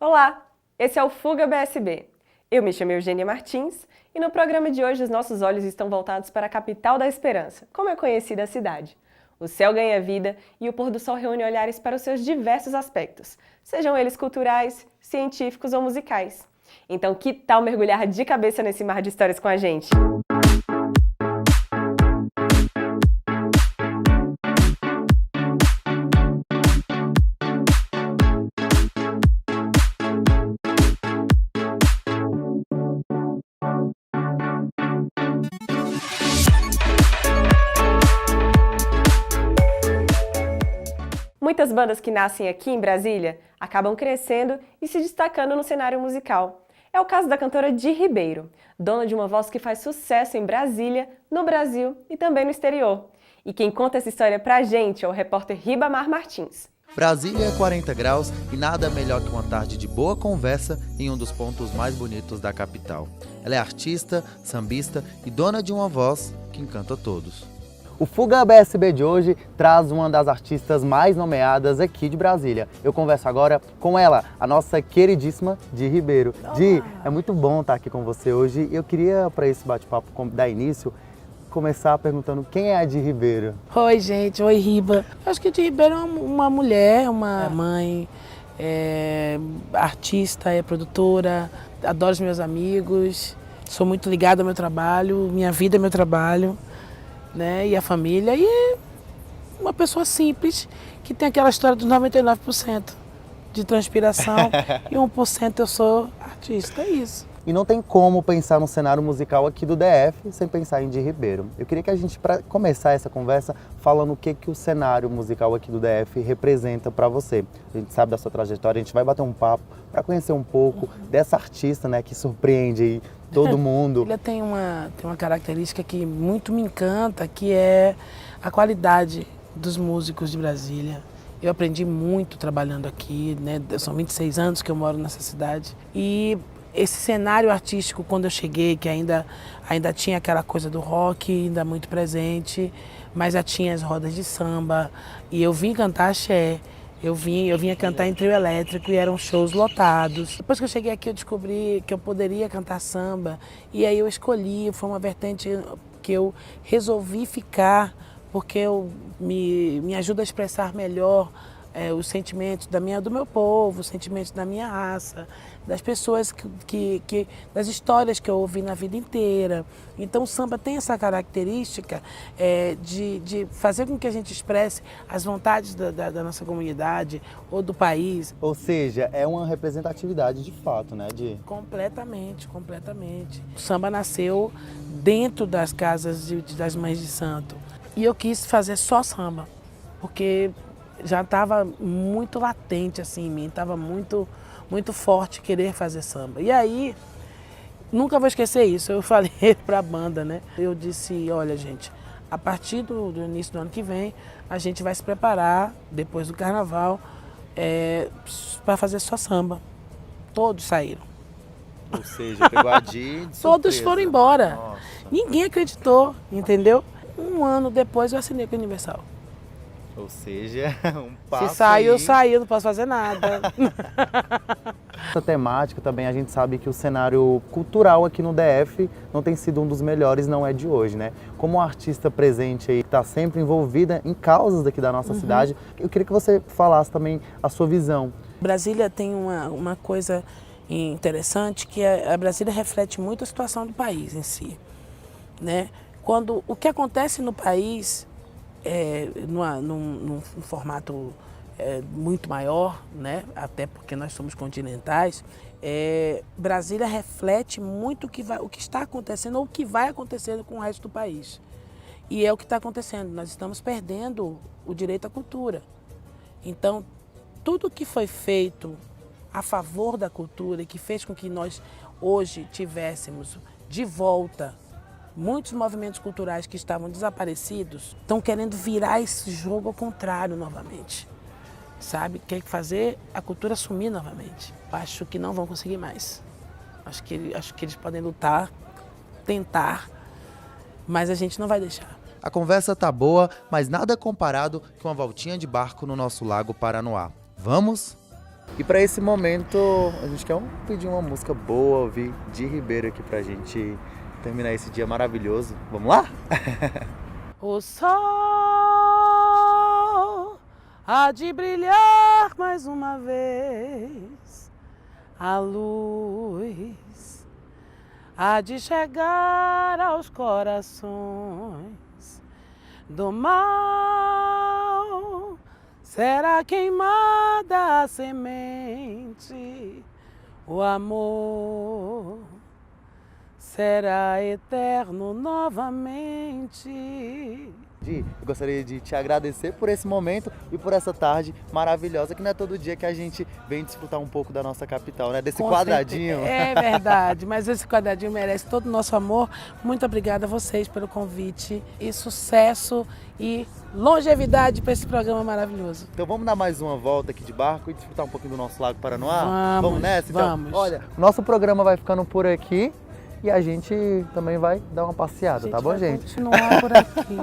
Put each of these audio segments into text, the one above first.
Olá, esse é o Fuga BSB. Eu me chamo Eugênia Martins e no programa de hoje os nossos olhos estão voltados para a capital da esperança, como é conhecida a cidade. O céu ganha vida e o pôr do sol reúne olhares para os seus diversos aspectos, sejam eles culturais, científicos ou musicais. Então, que tal mergulhar de cabeça nesse mar de histórias com a gente? Muitas bandas que nascem aqui em Brasília acabam crescendo e se destacando no cenário musical. É o caso da cantora Di Ribeiro, dona de uma voz que faz sucesso em Brasília, no Brasil e também no exterior. E quem conta essa história pra gente é o repórter Ribamar Martins. Brasília é 40 graus e nada melhor que uma tarde de boa conversa em um dos pontos mais bonitos da capital. Ela é artista, sambista e dona de uma voz que encanta todos. O Fuga BSB de hoje traz uma das artistas mais nomeadas aqui de Brasília. Eu converso agora com ela, a nossa queridíssima Di Ribeiro. Olá. Di, é muito bom estar aqui com você hoje. Eu queria, para esse bate-papo dar início, começar perguntando quem é a Di Ribeiro. Oi, gente. Oi, Riba. Eu acho que a Di Ribeiro é uma mulher, uma mãe, é artista, é produtora, adoro os meus amigos, sou muito ligada ao meu trabalho, minha vida é meu trabalho, né? E a família. E uma pessoa simples, que tem aquela história dos 99% de transpiração e 1% eu sou artista, é isso. E não tem como pensar no cenário musical aqui do DF sem pensar em Di Ribeiro. Eu queria que a gente, para começar essa conversa, falando o que o cenário musical aqui do DF representa para você. A gente sabe da sua trajetória, a gente vai bater um papo para conhecer um pouco dessa artista, né, que surpreende aí todo mundo. Ele tem uma característica que muito me encanta, que é a qualidade dos músicos de Brasília. Eu aprendi muito trabalhando aqui, né? São 26 anos que eu moro nessa cidade. E esse cenário artístico, quando eu cheguei, que ainda tinha aquela coisa do rock ainda muito presente, mas já tinha as rodas de samba. E eu vim cantar axé, eu vinha cantar em trio elétrico e eram shows lotados. Depois que eu cheguei aqui, eu descobri que eu poderia cantar samba. E aí eu escolhi, foi uma vertente que eu resolvi ficar, porque me ajuda a expressar melhor os sentimentos do meu povo, os sentimentos da minha raça, das pessoas das histórias que eu ouvi na vida inteira. Então o samba tem essa característica de fazer com que a gente expresse as vontades da nossa comunidade ou do país. Ou seja, é uma representatividade de fato, né, Di? Completamente, completamente. O samba nasceu dentro das casas das mães de santo. E eu quis fazer só samba, porque já estava muito latente assim em mim, estava muito forte querer fazer samba. E aí, nunca vou esquecer isso, eu falei para a banda, né? Eu disse, olha gente, a partir do início do ano que vem, a gente vai se preparar, depois do carnaval, para fazer só samba. Todos saíram. Ou seja, pegou a Di de Todos surpresa. foram embora. Nossa. Ninguém acreditou, entendeu? Um ano depois eu assinei com a Universal. Ou seja, um passo Se saiu, aí. saiu, não posso fazer nada. Essa temática também, a gente sabe que o cenário cultural aqui no DF não tem sido um dos melhores, não é de hoje, né? Como uma artista presente aí, que está sempre envolvida em causas daqui da nossa cidade, eu queria que você falasse também a sua visão. Brasília tem uma coisa interessante, que a Brasília reflete muito a situação do país em si, né? Quando o que acontece no país num formato muito maior, né? Até porque nós somos continentais, Brasília reflete muito o que está acontecendo ou o que vai acontecer com o resto do país. E é o que está acontecendo, nós estamos perdendo o direito à cultura. Então, tudo que foi feito a favor da cultura e que fez com que nós hoje tivéssemos de volta muitos movimentos culturais que estavam desaparecidos, estão querendo virar esse jogo ao contrário novamente, sabe? Quer fazer a cultura sumir novamente. Acho que não vão conseguir mais. Acho que eles podem lutar, tentar, mas a gente não vai deixar. A conversa tá boa, mas nada comparado com uma voltinha de barco no nosso lago Paranoá. Vamos? E para esse momento, a gente quer pedir uma música boa, ouvir Di Ribeiro aqui pra gente terminar esse dia maravilhoso. Vamos lá? O sol há de brilhar mais uma vez, a luz há de chegar aos corações do mal. Será queimada a semente, o amor será eterno novamente. Di, eu gostaria de te agradecer por esse momento e por essa tarde maravilhosa, que não é todo dia que a gente vem desfrutar um pouco da nossa capital, né? Desse Com quadradinho. certeza. É verdade, mas esse quadradinho merece todo o nosso amor. Muito obrigada a vocês pelo convite e sucesso e longevidade para esse programa maravilhoso. Então vamos dar mais uma volta aqui de barco e desfrutar um pouquinho do nosso Lago Paranoá? Vamos nessa? Então, vamos. olha, nosso programa vai ficando por aqui. E a gente também vai dar uma passeada, tá bom, gente? Continuar por aqui.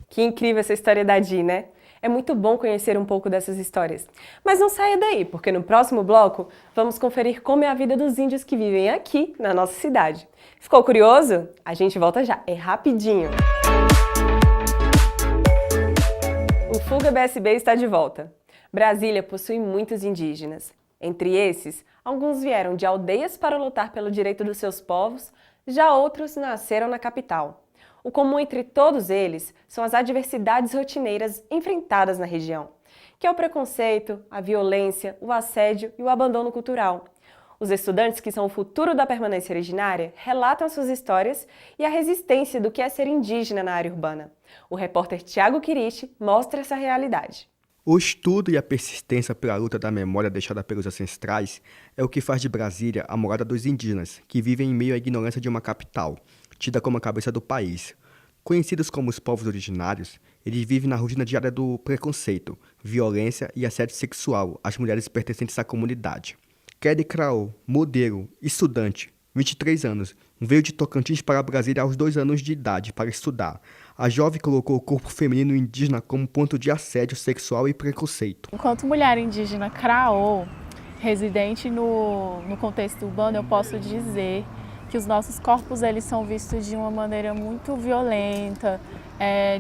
Que incrível essa história da Di, né? É muito bom conhecer um pouco dessas histórias. Mas não saia daí, porque no próximo bloco vamos conferir como é a vida dos índios que vivem aqui na nossa cidade. Ficou curioso? A gente volta já, é rapidinho. O Fuga BSB está de volta. Brasília possui muitos indígenas. Entre esses, alguns vieram de aldeias para lutar pelo direito dos seus povos, já outros nasceram na capital. O comum entre todos eles são as adversidades rotineiras enfrentadas na região, que é o preconceito, a violência, o assédio e o abandono cultural. Os estudantes, que são o futuro da permanência originária, relatam suas histórias e a resistência do que é ser indígena na área urbana. O repórter Tiago Quiriche mostra essa realidade. O estudo e a persistência pela luta da memória deixada pelos ancestrais é o que faz de Brasília a morada dos indígenas, que vivem em meio à ignorância de uma capital, tida como a cabeça do país. Conhecidos como os povos originários, eles vivem na rotina diária do preconceito, violência e assédio sexual às mulheres pertencentes à comunidade. Kelly Craô, modelo, estudante, 23 anos, veio de Tocantins para Brasília aos 2 anos de idade para estudar. A jovem colocou o corpo feminino indígena como ponto de assédio sexual e preconceito. Enquanto mulher indígena Craô, residente no contexto urbano, eu posso dizer que os nossos corpos eles são vistos de uma maneira muito violenta,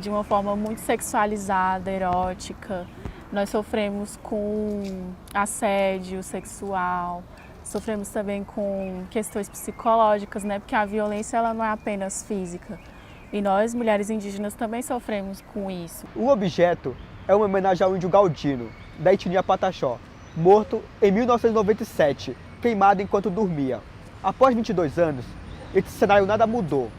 de uma forma muito sexualizada, erótica. Nós sofremos com assédio sexual, sofremos também com questões psicológicas, né? Porque a violência ela não é apenas física. E nós, mulheres indígenas, também sofremos com isso. O objeto é uma homenagem ao índio Galdino, da etnia Pataxó, morto em 1997, queimado enquanto dormia. Após 22 anos, esse cenário nada mudou.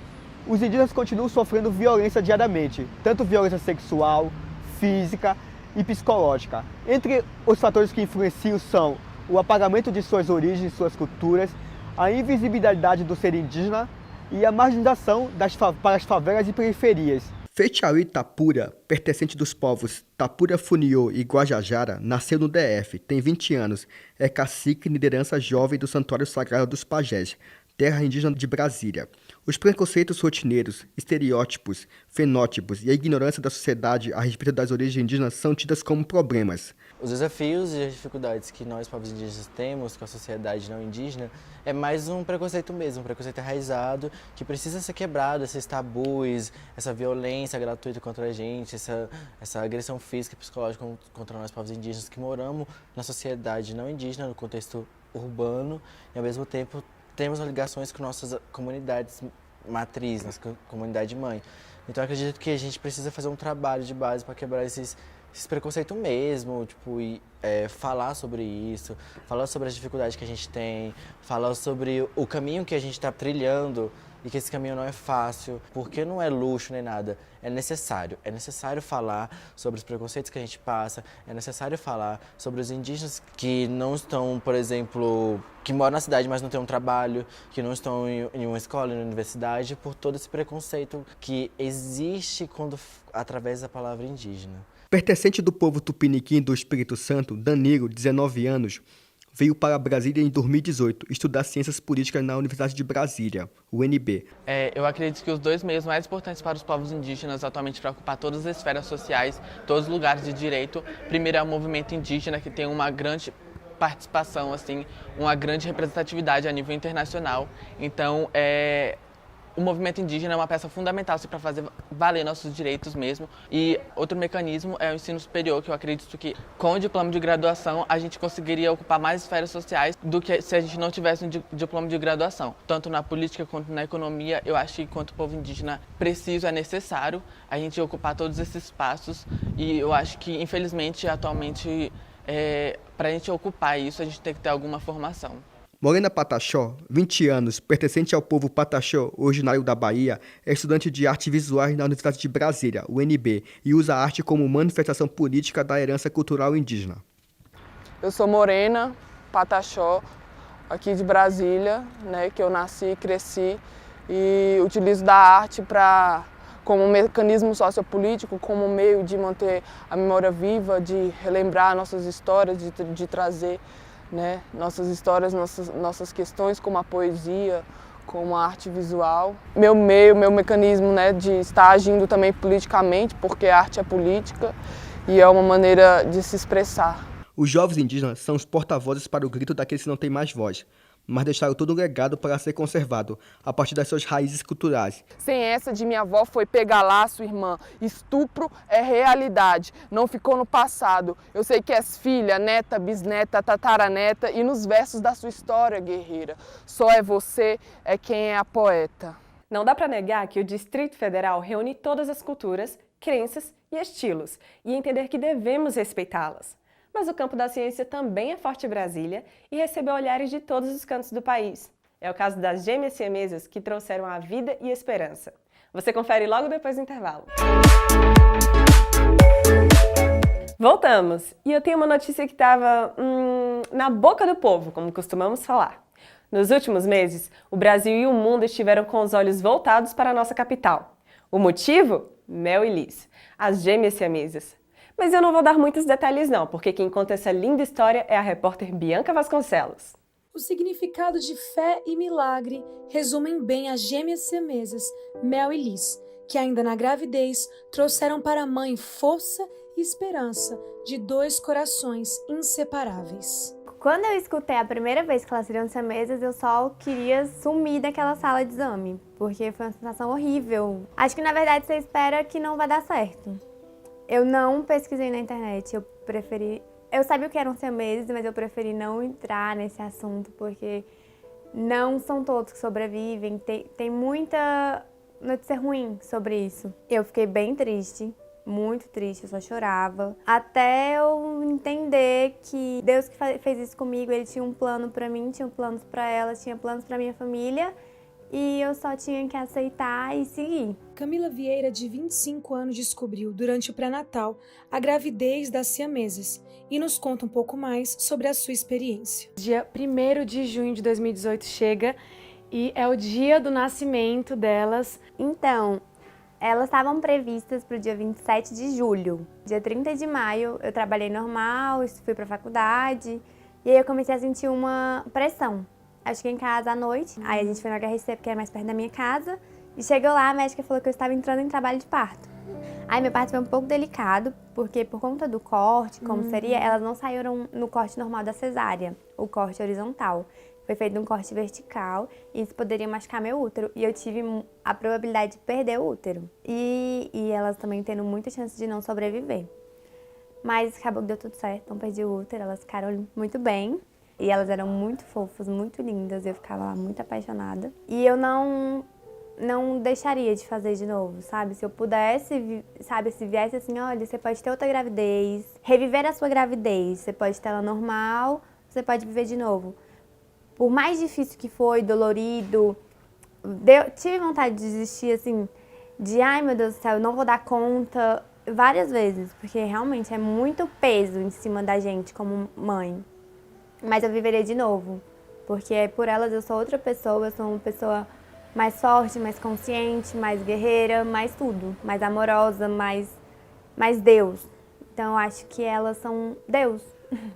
Os indígenas continuam sofrendo violência diariamente, tanto violência sexual, física e psicológica. Entre os fatores que influenciam são o apagamento de suas origens, suas culturas, a invisibilidade do ser indígena e a marginalização para as favelas e periferias. Fetiaui Tapura, pertencente dos povos Tapura Funiô e Guajajara, nasceu no DF, tem 20 anos, é cacique e liderança jovem do Santuário Sagrado dos Pajés, terra indígena de Brasília. Os preconceitos rotineiros, estereótipos, fenótipos e a ignorância da sociedade a respeito das origens indígenas são tidas como problemas. Os desafios e as dificuldades que nós, povos indígenas, temos com a sociedade não indígena é mais um preconceito mesmo, um preconceito enraizado que precisa ser quebrado, esses tabus, essa violência gratuita contra a gente, essa agressão física e psicológica contra nós, povos indígenas, que moramos na sociedade não indígena, no contexto urbano, e ao mesmo tempo temos ligações com nossas comunidades matriz, nossa comunidade mãe. Então eu acredito que a gente precisa fazer um trabalho de base para quebrar esses preconceitos mesmo, tipo, falar sobre isso, falar sobre as dificuldades que a gente tem, falar sobre o caminho que a gente está trilhando e que esse caminho não é fácil, porque não é luxo nem nada, é necessário falar sobre os preconceitos que a gente passa, é necessário falar sobre os indígenas que não estão, por exemplo, que moram na cidade, mas não têm um trabalho, que não estão em uma escola, em uma universidade, por todo esse preconceito que existe através da palavra indígena. Pertencente do povo tupiniquim do Espírito Santo, Danilo, 19 anos, veio para Brasília em 2018 estudar Ciências Políticas na Universidade de Brasília, UNB. Eu acredito que os dois meios mais importantes para os povos indígenas atualmente para ocupar todas as esferas sociais, todos os lugares de direito, primeiro é o movimento indígena, que tem uma grande participação, assim, uma grande representatividade a nível internacional. Então, o movimento indígena é uma peça fundamental para fazer valer nossos direitos mesmo. E outro mecanismo é o ensino superior, que eu acredito que com o diploma de graduação a gente conseguiria ocupar mais esferas sociais do que se a gente não tivesse um diploma de graduação. Tanto na política quanto na economia, eu acho que enquanto povo indígena é necessário a gente ocupar todos esses espaços. E eu acho que, infelizmente, atualmente, para a gente ocupar isso, a gente tem que ter alguma formação. Morena Pataxó, 20 anos, pertencente ao povo Pataxó, originário da Bahia, é estudante de artes visuais na Universidade de Brasília, UNB, e usa a arte como manifestação política da herança cultural indígena. Eu sou Morena Pataxó, aqui de Brasília, né, que eu nasci e cresci, e utilizo da arte como mecanismo sociopolítico, como meio de manter a memória viva, de relembrar nossas histórias, de trazer, né, nossas histórias, nossas questões, como a poesia, como a arte visual. Meu mecanismo, né, de estar agindo também politicamente, porque a arte é política e é uma maneira de se expressar. Os jovens indígenas são os porta-vozes para o grito daqueles que não têm mais voz, mas deixaram todo um legado para ser conservado, a partir das suas raízes culturais. Sem essa de minha avó foi pegar laço, irmã. Estupro é realidade, não ficou no passado. Eu sei que és filha, neta, bisneta, tataraneta e nos versos da sua história, guerreira. Só é você, é quem é a poeta. Não dá para negar que o Distrito Federal reúne todas as culturas, crenças e estilos, e entender que devemos respeitá-las. Mas o campo da ciência também é forte em Brasília e recebeu olhares de todos os cantos do país. É o caso das gêmeas siamesas que trouxeram a vida e esperança. Você confere logo depois do intervalo. Voltamos! E eu tenho uma notícia que estava na boca do povo, como costumamos falar. Nos últimos meses, o Brasil e o mundo estiveram com os olhos voltados para a nossa capital. O motivo? Mel e Liz, as gêmeas siamesas. Mas eu não vou dar muitos detalhes não, porque quem conta essa linda história é a repórter Bianca Vasconcelos. O significado de fé e milagre resumem bem as gêmeas siamesas, Mel e Liz, que ainda na gravidez trouxeram para a mãe força e esperança de dois corações inseparáveis. Quando eu escutei a primeira vez que elas seriam siamesas, eu só queria sumir daquela sala de exame, porque foi uma sensação horrível. Acho que na verdade você espera que não vai dar certo. Eu não pesquisei na internet, eu sabia o que eram siameses, mas eu preferi não entrar nesse assunto, porque não são todos que sobrevivem, tem muita notícia ruim sobre isso. Eu fiquei bem triste, muito triste, eu só chorava, até eu entender que Deus que fez isso comigo, Ele tinha um plano pra mim, tinha planos pra ela, tinha planos pra minha família, e eu só tinha que aceitar e seguir. Camila Vieira, de 25 anos, descobriu, durante o pré-natal, a gravidez das siamesas e nos conta um pouco mais sobre a sua experiência. Dia 1º de junho de 2018 chega e é o dia do nascimento delas. Então, elas estavam previstas para o dia 27 de julho. Dia 30 de maio eu trabalhei normal, fui para a faculdade e aí eu comecei a sentir uma pressão. Eu cheguei em casa à noite, aí a gente foi no HRC porque era mais perto da minha casa, e chegou lá, a médica falou que eu estava entrando em trabalho de parto. Aí meu parto foi um pouco delicado, porque por conta do corte, como seria, elas não saíram no corte normal da cesárea, o corte horizontal. Foi feito um corte vertical, e isso poderia machucar meu útero, e eu tive a probabilidade de perder o útero. E elas também tendo muita chance de não sobreviver. Mas acabou que deu tudo certo, não perdi o útero, elas ficaram muito bem. E elas eram muito fofas, muito lindas, eu ficava lá muito apaixonada. E eu não deixaria de fazer de novo, sabe? Se eu pudesse, sabe, se viesse assim, olha, você pode ter outra gravidez, reviver a sua gravidez, você pode ter ela normal, você pode viver de novo. Por mais difícil que foi, dolorido, tive vontade de desistir, assim, de ai meu Deus do céu, eu não vou dar conta, várias vezes, porque realmente é muito peso em cima da gente como mãe. Mas eu viveria de novo, porque por elas eu sou outra pessoa, eu sou uma pessoa mais forte, mais consciente, mais guerreira, mais tudo, mais amorosa, mais Deus. Então eu acho que elas são Deus.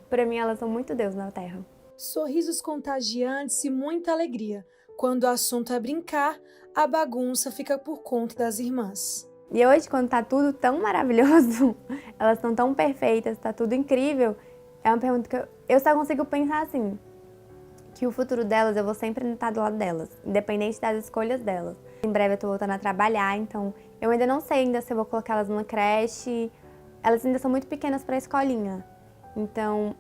Para mim elas são muito Deus na Terra. sorrisos contagiantes e muita alegria. Quando o assunto é brincar, a bagunça fica por conta das irmãs. E hoje, quando tá tudo tão maravilhoso, elas estão tão perfeitas, tá tudo incrível, é uma pergunta que eu só consigo pensar assim, que o futuro delas, eu vou sempre estar do lado delas, independente das escolhas delas. Em breve eu tô voltando a trabalhar, então eu ainda não sei ainda se eu vou colocar elas numa creche. Elas ainda são muito pequenas para a escolinha, então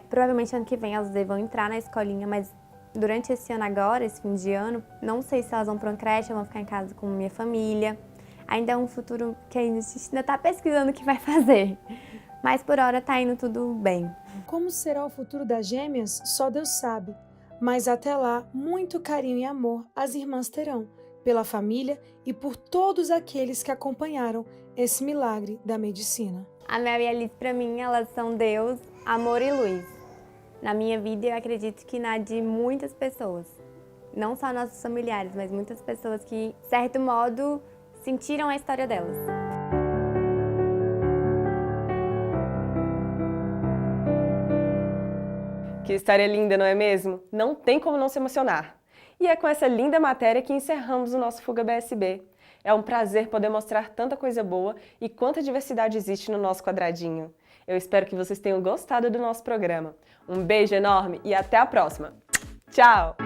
provavelmente ano que vem elas vão entrar na escolinha, mas durante esse ano agora, esse fim de ano, não sei se elas vão para uma creche ou vão ficar em casa com minha família. Ainda é um futuro que a gente ainda está pesquisando o que vai fazer, mas por hora tá indo tudo bem. Como será o futuro das gêmeas, só Deus sabe. Mas até lá, muito carinho e amor as irmãs terão, pela família e por todos aqueles que acompanharam esse milagre da medicina. A Mel e a Liz, para mim, elas são Deus, amor e luz. Na minha vida, eu acredito que na de muitas pessoas. Não só nossos familiares, mas muitas pessoas que, de certo modo, sentiram a história delas. Que história linda, não é mesmo? Não tem como não se emocionar. E é com essa linda matéria que encerramos o nosso Fuga BSB. É um prazer poder mostrar tanta coisa boa e quanta diversidade existe no nosso quadradinho. Eu espero que vocês tenham gostado do nosso programa. Um beijo enorme e até a próxima. Tchau!